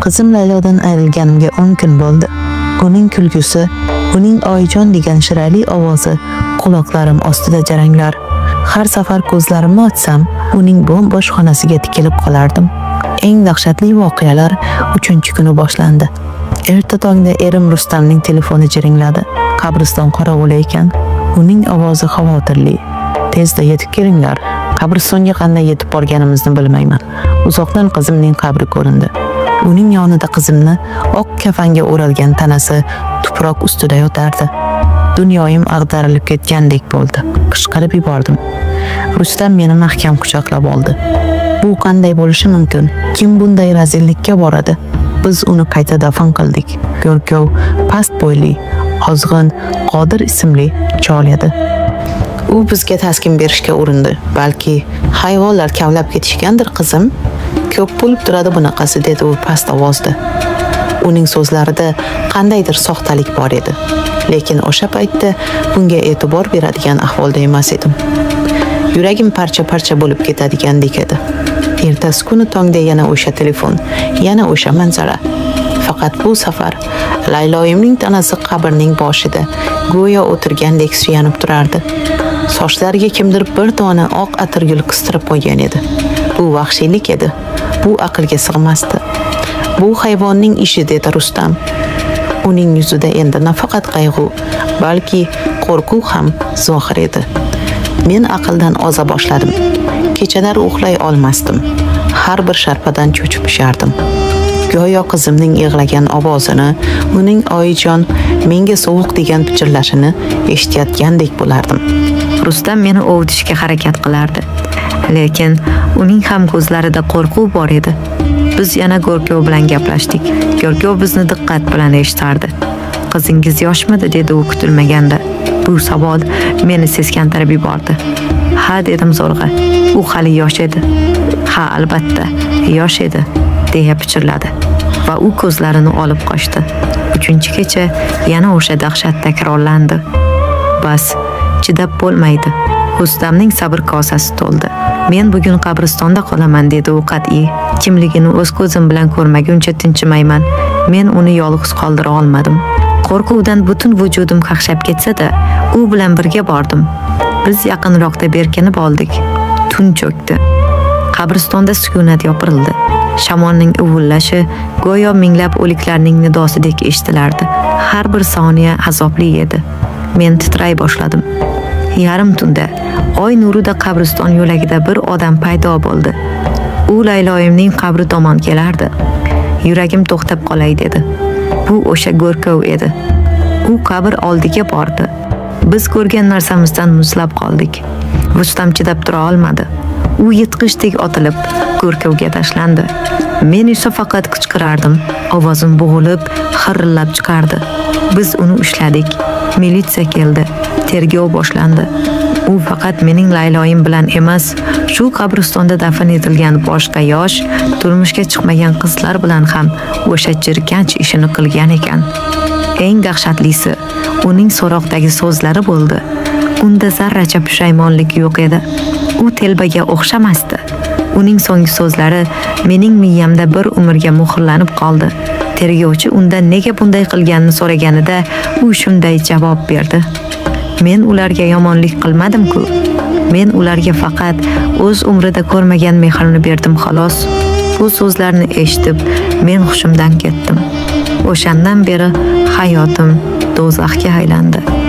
Qizim Laylodan ayrilganimga 10 kun bo'ldi. Uning kulgusi, uning oyijon degan shirali ovozi quloqlarim ostida jaranglar. Har safar ko'zlarimni ochsam, uning bo'm-bo'sh xonasiga tikilib qolardim. Eng dahshatli voqealar 3-kuni boshlandi. Erta tongda erim Rustamning telefoni jiringladi. Qabriston qorovuli ekan. Uning ovozi xavotirli. Tezda yetib kelinglar. Qabristonga qanday yetib borganimizni bilmayman. Uzoqdan qizimning qabri ko'rindi. Uning yonida qizimni oq kafanga o'ralgan tanasi tuproq ustida yotardi. Dunyoyim ag'darilib ketgandek bo'ldi. Qishqirib yubordim. Rustam meni mahkam quchoqlab oldi. Bu qanday bo'lishi mumkin? Kim bunday razillikka boradi? Biz uni qayta dafn qildik. Go'rkov, past bo'yli, ozg'in, Qodir ismli chol edi. U bizga taskin berishga urindi. Balki hayvonlar kavlab ketishgandir qizim. Ko'p bo'lib turadi bunaqasi, dedi u past ovozda. Uning so'zlarida qandaydir soxtalik bor edi. Lekin o'sha paytda bunga e'tibor beradigan ahvolda emas edim. Yuragim parcha-parcha bo'lib ketadigandek edi. Ertasi kuni tongda yana o'sha telefon, yana o'sha manzara. Faqat bu safar Layloyimning tanasi qabrning boshida go'yo o'tirgandek suyanib turardi. Sochlariga kimdir bir dona oq atirgul qistirib qo'ygan edi. Bu vahshiylik edi. Bu aqlga sig'masdi. Bu hayvonning ishi, dedi Rustam. Uning yuzida endi nafaqat qayg'u, balki qo'rquv ham zohir edi. Men aqldan oza boshladim. Kechalar uxlay olmasdim. Har bir sharpadan cho'chib pishardim. Go'yo qizimning yig'lagan ovozini, uning oyijon menga sovuq degan pichirlashini eshitayotgandek bo'lardim. Rustam meni ovutishga harakat qilardi. Lekin uning ham ko'zlarida qo'rquv bor edi. Biz yana Go'rkov bilan gaplashdik. Go'rkov bizni diqqat bilan eshitardi. Qizingiz yoshmidi, dedi u kutilmaganda. Bu savol meni seskantirib yubordi. Ha, dedim zo'rg'a. U hali yosh edi. Ha, albatta, yosh edi, deya pichirladi va u ko'zlarini olib qochdi. 3-kecha yana o'sha dahshat takrorlandi. Bas, chidab bo'lmaydi. Rustamning sabr kosasi to'ldi. Men bugun qabristonda qolaman, dedi u qat'iy. Kimligini o'z ko'zim bilan ko'rmaguncha tinchimayman. Men uni yolg'iz qoldira olmadim. Qo'rquvdan butun vujudim qaqshab ketsa-da, u bilan birga bordim. Biz yaqinroqda berkinib oldik. Tun cho'kdi. Qabristonda sukunat yopirildi. Shamolning uvullashi go'yo minglab o'liklarning nidosidek eshitilardi. Har bir soniya azobli edi. Men titray boshladim. Yarim tunda oy nurida qabriston yo'lagida bir odam paydo bo'ldi. U Layloyimning qabri tomon kelardi. Yuragim to'xtab qolay dedi. Bu o'sha Go'rkov edi. U qabr oldiga bordi. Biz ko'rgan narsamizdan muzlab qoldik. Rustam chidab tura olmadi. U yitqishdek otilib Go'rkovga tashlandi. Men esa faqat qichqirardim. Ovozim bo'g'ilib, xirillab chiqardi. Biz uni ushladik. Militsiya keldi. Tergov boshlandi. U faqat mening Layloyim bilan emas, shu qabristonda dafn etilgan boshqa yosh, turmushga chiqmagan qizlar bilan ham o'sha jirkanch ishini qilgan ekan. Eng dahshatlisi, uning so'roqdagi so'zlari bo'ldi. Unda zarracha pushaymonlik yo'q edi. U telbaga o'xshamasdi. Uning so'nggi so'zlari mening miyamda bir umrga muhrlanib qoldi. Tergovchi undan nega bunday qilganini so'raganida, u shunday javob berdi. Men ularga yomonlik qilmadim-ku. Men ularga faqat o'z umrida ko'rmagan mehrni berdim xolos. Bu so'zlarni eshitib, men hushimdan ketdim. O'shandan beri hayotim do'zaxga aylandi.